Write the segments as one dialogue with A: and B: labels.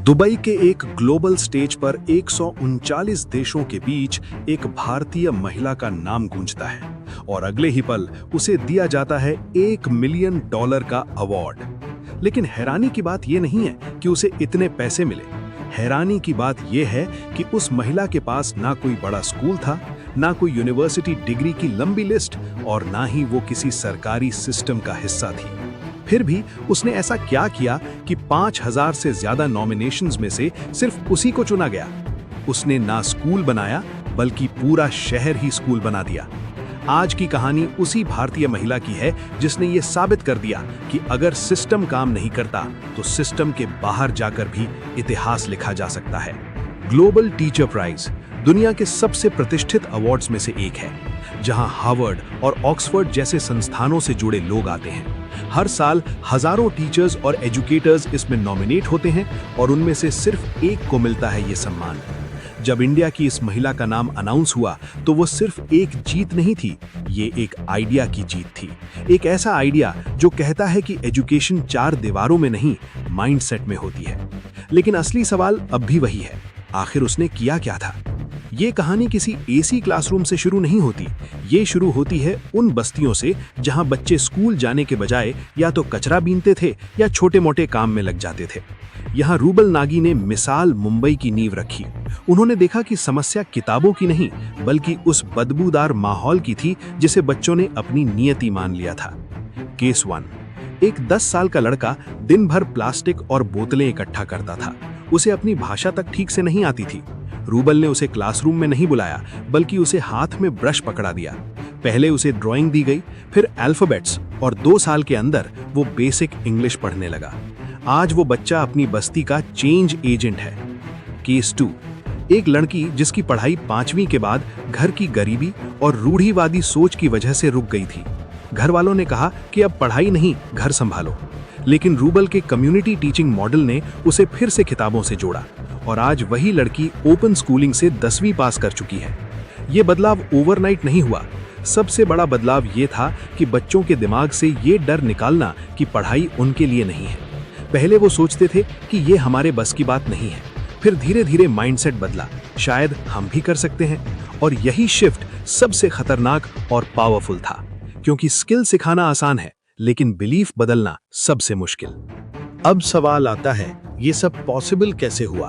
A: Dubai के एक global stage पर 139 देशों के बीच एक भारतीय महिला का नाम गूंजता है और अगले ही पल उसे दिया जाता है $1 मिलियन का अवार्ड। लेकिन हैरानी की बात यह नहीं है कि उसे इतने पैसे मिले। हैरानी की बात यह है कि उस महिला के पास ना कोई बड़ा स्कूल था, ना कोई यूनिवर्सिटी डिग्री की लंबी लिस्ट और ना ही वो किसी सरकारी सिस्टम का हिस्सा थी। फिर भी उसने ऐसा क्या किया कि 5000 से ज्यादा नॉमिनेशंस में से सिर्फ उसी को चुना गया। उसने ना स्कूल बनाया बल्कि पूरा शहर ही स्कूल बना दिया। आज की कहानी उसी भारतीय महिला की है जिसने ये साबित कर दिया कि अगर सिस्टम काम नहीं करता तो सिस्टम के बाहर जाकर भी इतिहास लिखा जा सकता है। ग्लोबल टीचर प्राइज दुनिया के सबसे प्रतिष्ठित अवार्ड्स में से एक है, जहां हार्वर्ड और ऑक्सफोर्ड जैसे संस्थानों से जुड़े लोग आते हैं। हर साल हजारों टीचर्स और एजुकेटर्स इसमें नॉमिनेट होते हैं और उनमें से सिर्फ एक को मिलता है ये सम्मान। जब इंडिया की इस महिला का नाम अनाउंस हुआ तो वो सिर्फ एक जीत नहीं थी, ये एक आइडिया की जीत थी। एक ऐसा आइडिया जो कहता है कि एजुकेशन 4 दीवारों में नहीं, माइंडसेट में होती है। लेकिन असली सवाल अब भी वही है, आखिर उसने किया क्या था? ये कहानी किसी एसी क्लासरूम से शुरू नहीं होती। ये शुरू होती है उन बस्तियों से जहां बच्चे स्कूल जाने के बजाय या तो कचरा बीनते थे या छोटे मोटे काम में लग जाते थे। यहाँ रूबल नागी ने मिसाल मुंबई की नींव रखी। उन्होंने देखा कि समस्या किताबों की नहीं बल्कि उस बदबूदार माहौल की थी जिसे बच्चों ने अपनी नियति मान लिया था। केस 1, एक 10 साल का लड़का दिन भर प्लास्टिक और बोतलें इकट्ठा करता था। उसे अपनी भाषा तक ठीक से नहीं आती थी। रूबल ने उसे क्लासरूम में नहीं बुलाया बल्कि उसे हाथ में ब्रश पकड़ा दिया। पहले उसे ड्राइंग दी गई, फिर अल्फाबेट्स और 2 साल के अंदर वो बेसिक इंग्लिश पढ़ने लगा। आज वो बच्चा अपनी बस्ती का चेंज एजेंट है। केस 2, एक लड़की जिसकी पढ़ाई 5वीं के बाद घर की गरीबी और रूढ़िवादी सोच की वजह से रुक गई थी। घर वालों ने कहा कि अब पढ़ाई नहीं, घर संभालो। लेकिन रूबल के कम्युनिटी टीचिंग मॉडल ने उसे फिर से किताबों से जोड़ा और आज वही लड़की ओपन स्कूलिंग से 10वीं पास कर चुकी है। ये बदलाव ओवरनाइट नहीं हुआ। सबसे बड़ा बदलाव ये था कि बच्चों के दिमाग से ये डर निकालना कि पढ़ाई उनके लिए नहीं है। पहले वो सोचते थे कि ये हमारे बस की बात नहीं है। फिर धीरे धीरे माइंडसेट बदला, शायद हम भी कर सकते हैं। और यही शिफ्ट सबसे खतरनाक और पावरफुल था, क्योंकि स्किल सिखाना आसान है लेकिन बिलीफ बदलना सबसे मुश्किल।
B: अब सवाल आता है, ये सब पॉसिबल कैसे हुआ?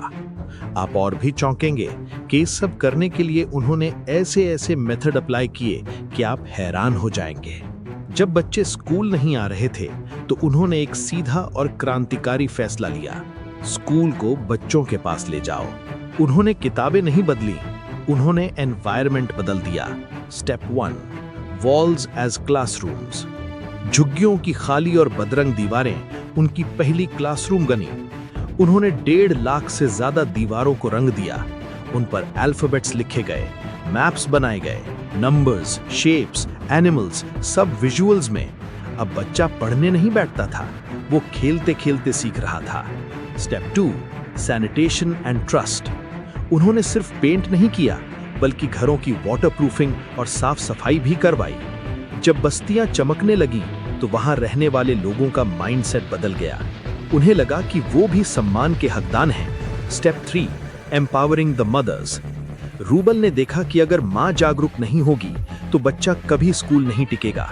B: आप और भी चौंकेंगे कि इस सब करने के लिए उन्होंने ऐसे मेथड अप्लाई किए कि आप हैरान हो जाएंगे। जब बच्चे स्कूल नहीं आ रहे थे तो उन्होंने एक सीधा और क्रांतिकारी फैसला लिया, स्कूल को बच्चों के पास ले जाओ। उन्होंने किताबें नहीं बदली, उन्होंने एनवायरनमेंट बदल दिया। Step 1, walls as classrooms. झुग्गियों की खाली और बदरंग दीवारें उनकी पहली क्लासरूम बनी। उन्होंने 1.5 लाख से ज्यादा दीवारों को रंग दिया। उन पर अल्फाबेट्स लिखे गए, मैप्स बनाए गए, नंबर्स, शेप्स, एनिमल्स, सब विजुअल्स में। अब बच्चा पढ़ने नहीं बैठता था, वो खेलते खेलते सीख रहा था। Step 2, sanitation and trust. उन्होंने सिर्फ पेंट नहीं किया बल्कि घरों की वाटरप्रूफिंग और साफ सफाई भी करवाई। जब बस्तियां चमकने लगी तो वहां रहने वाले लोगों का माइंडसेट बदल गया। उन्हें लगा कि वो भी सम्मान के हकदार हैं। Step 3, empowering the mothers. Rubal ने देखा कि अगर मां जागरूक नहीं होगी तो बच्चा कभी स्कूल नहीं टिकेगा।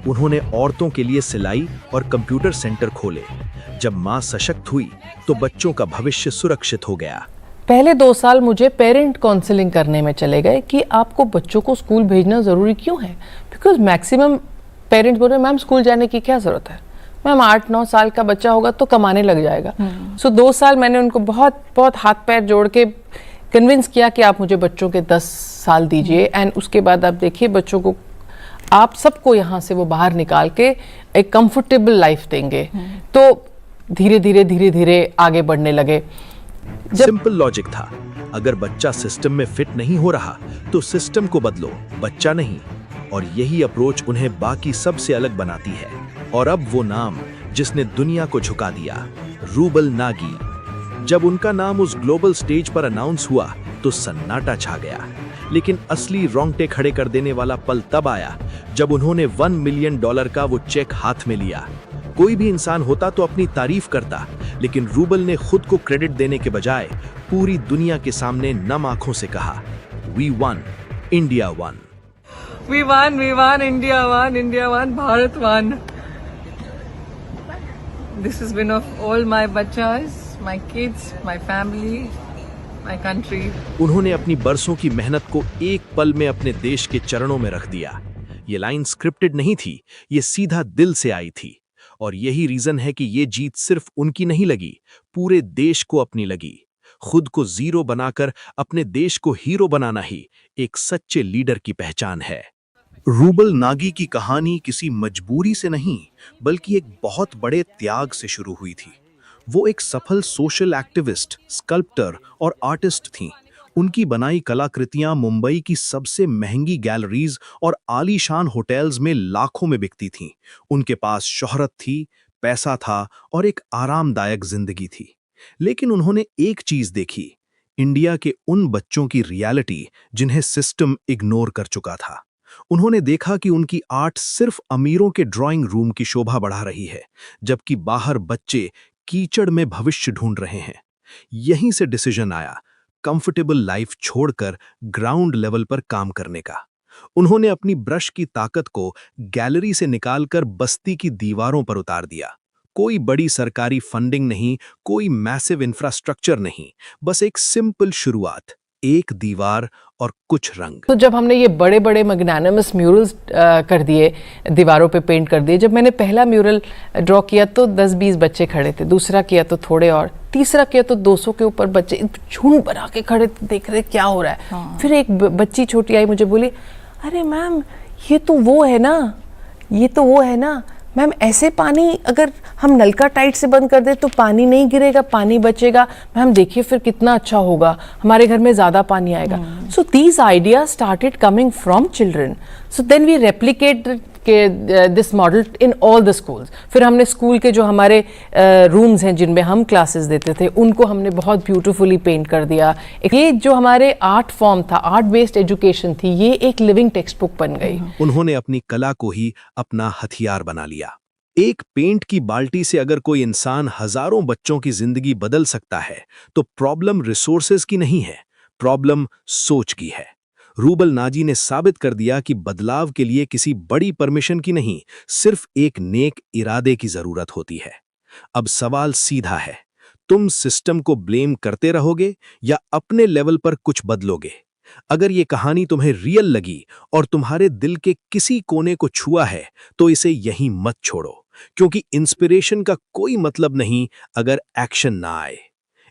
B: उन्होंने औरतों के लिए सिलाई और कंप्यूटर सेंटर खोले। जब मां सशक्त हुई तो बच्चों का भविष्य सुरक्षित हो गया।
C: पहले 2 साल मुझे पेरेंट काउंसलिंग करने में चले गए कि आपको बच्चों को स्कूल भेजना ज़रूरी क्यों है, बिकॉज मैक्सिमम पेरेंट्स बोल रहे मैम स्कूल जाने की क्या ज़रूरत है, मैम 8-9 साल का बच्चा होगा तो कमाने लग जाएगा। सो 2 साल मैंने उनको बहुत बहुत हाथ पैर जोड़ के कन्विंस किया कि आप मुझे बच्चों के 10 साल दीजिए एंड उसके बाद आप देखिए बच्चों को आप सबको यहाँ से वो बाहर निकाल के एक कंफर्टेबल लाइफ देंगे। तो धीरे धीरे आगे बढ़ने लगे।
B: सिंपल लॉजिक था, अगर बच्चा सिस्टम में फिट नहीं हो रहा तो सिस्टम को बदलो, बच्चा नहीं। और यही अप्रोच उन्हें बाकी सबसे अलग बनाती है। और अब वो नाम जिसने दुनिया को झुका दिया, रूबल नागी। जब उनका नाम उस ग्लोबल स्टेज पर अनाउंस हुआ तो सन्नाटा छा गया। लेकिन असली रोंगटे खड़े कर देने वाला पल तब आया जब उन्होंने $1 मिलियन का वो चेक हाथ में लिया। कोई भी इंसान होता तो अपनी तारीफ करता, लेकिन रूबल ने खुद को क्रेडिट देने के बजाय पूरी दुनिया के सामने नम आंखों से कहा, "We won, India won."
C: We won, India won, Bharat won. This is win of all my bachas, my kids, my family, my country.
B: उन्होंने अपनी बरसों की मेहनत को एक पल में अपने देश के चरणों में रख दिया। ये लाइन स्क्रिप्टेड नहीं थी, ये सीधा दिल से आई थी। और यही रीजन है कि ये जीत सिर्फ उनकी नहीं लगी, पूरे देश को अपनी लगी। खुद को जीरो बनाकर अपने देश को हीरो बनाना ही एक सच्चे लीडर की पहचान है। रूबल नागी की कहानी किसी मजबूरी से नहीं, बल्कि एक बहुत बड़े त्याग से शुरू हुई थी। वो एक सफल सोशल एक्टिविस्ट, स्कल्प्टर और आर्टिस्ट थीं। उनकी बनाई कलाकृतियां मुंबई की सबसे महंगी गैलरीज और आलीशान होटल्स में लाखों में बिकती थीं। उनके पास शोहरत थी, पैसा था और एक आरामदायक जिंदगी थी। लेकिन उन्होंने एक चीज देखी, इंडिया के उन बच्चों की रियलिटी जिन्हें सिस्टम इग्नोर कर चुका था। उन्होंने देखा कि उनकी आर्ट सिर्फ अमीरों के ड्राइंग रूम की शोभा बढ़ा रही है, जबकि बाहर बच्चे कीचड़ में भविष्य ढूंढ रहे हैं। यहीं से डिसीजन आया, कंफर्टेबल लाइफ छोड़कर ग्राउंड लेवल पर काम करने का। उन्होंने अपनी ब्रश की ताकत को गैलरी से निकालकर बस्ती की दीवारों पर उतार दिया। कोई बड़ी सरकारी फंडिंग नहीं, कोई मैसिव इंफ्रास्ट्रक्चर नहीं, बस एक सिंपल शुरुआत, एक दीवार और कुछ रंग।
C: तो जब हमने ये बड़े बड़े मैग्नानिमस म्यूरल्स कर दिए, दीवारों पे पेंट कर दिए, जब मैंने पहला म्यूरल ड्रॉ किया तो 10-20 बच्चे खड़े थे, दूसरा किया तो थोड़े और, तीसरा किया तो 200 के ऊपर बच्चे झुंड बना के खड़े थे, देख रहे क्या हो रहा है। हाँ। फिर एक बच्ची छोटी आई, मुझे बोली, अरे मैम ये तो वो है ना मैम, ऐसे पानी अगर हम नलका टाइट से बंद कर दे तो पानी नहीं गिरेगा, पानी बचेगा। मैम देखिए फिर कितना अच्छा होगा, हमारे घर में ज़्यादा पानी आएगा। So these ideas started coming from children. So then we replicate this model in all the schools. फिर हमने स्कूल के जो हमारे रूम्स हैं जिनमें हम क्लासेस देते थे, उनको हमने बहुत ब्यूटीफुली पेंट कर दिया। ये जो हमारे आर्ट फॉर्म था, आर्ट बेस्ड एजुकेशन थी, ये एक लिविंग टेक्स्ट बुक बन गई।
B: उन्होंने अपनी कला को ही अपना हथियार बना लिया। एक पेंट की बाल्टी से अगर कोई इंसान हजारों बच्चों की जिंदगी बदल सकता है, तो प्रॉब्लम रिसोर्सेज की नहीं है, प्रॉब्लम सोच की है। रूबल नाजी ने साबित कर दिया कि बदलाव के लिए किसी बड़ी परमिशन की नहीं, सिर्फ एक नेक इरादे की जरूरत होती है। अब सवाल सीधा है, तुम सिस्टम को ब्लेम करते रहोगे या अपने लेवल पर कुछ बदलोगे? अगर ये कहानी तुम्हें रियल लगी और तुम्हारे दिल के किसी कोने को छुआ है, तो इसे यहीं मत छोड़ो, क्योंकि इंस्पिरेशन का कोई मतलब नहीं अगर एक्शन ना आए।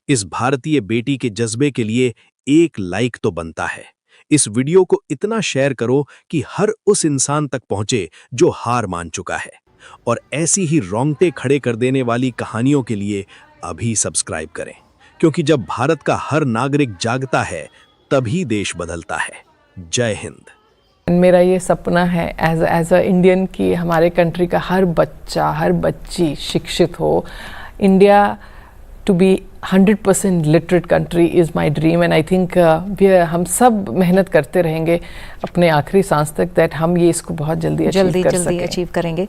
B: इस भारतीय बेटी के जज्बे के लिए एक लाइक तो बनता है। इस वीडियो को इतना शेयर करो कि हर उस इंसान तक पहुंचे जो हार मान चुका है। और ऐसी ही रोंगटे खड़े कर देने वाली कहानियों के लिए अभी सब्सक्राइब करें, क्योंकि जब भारत का हर नागरिक जागता है, तभी देश बदलता है। जय हिंद।
C: मेरा ये सपना है एज अ इंडियन कि हमारे कंट्री का हर बच्चा, हर बच्ची शिक्षित हो। India to be 100% literate country is my dream, and I think हम सब मेहनत करते रहेंगे अपने आखिरी सांस तक, दैट हम ये इसको बहुत जल्दी अचीव करेंगे।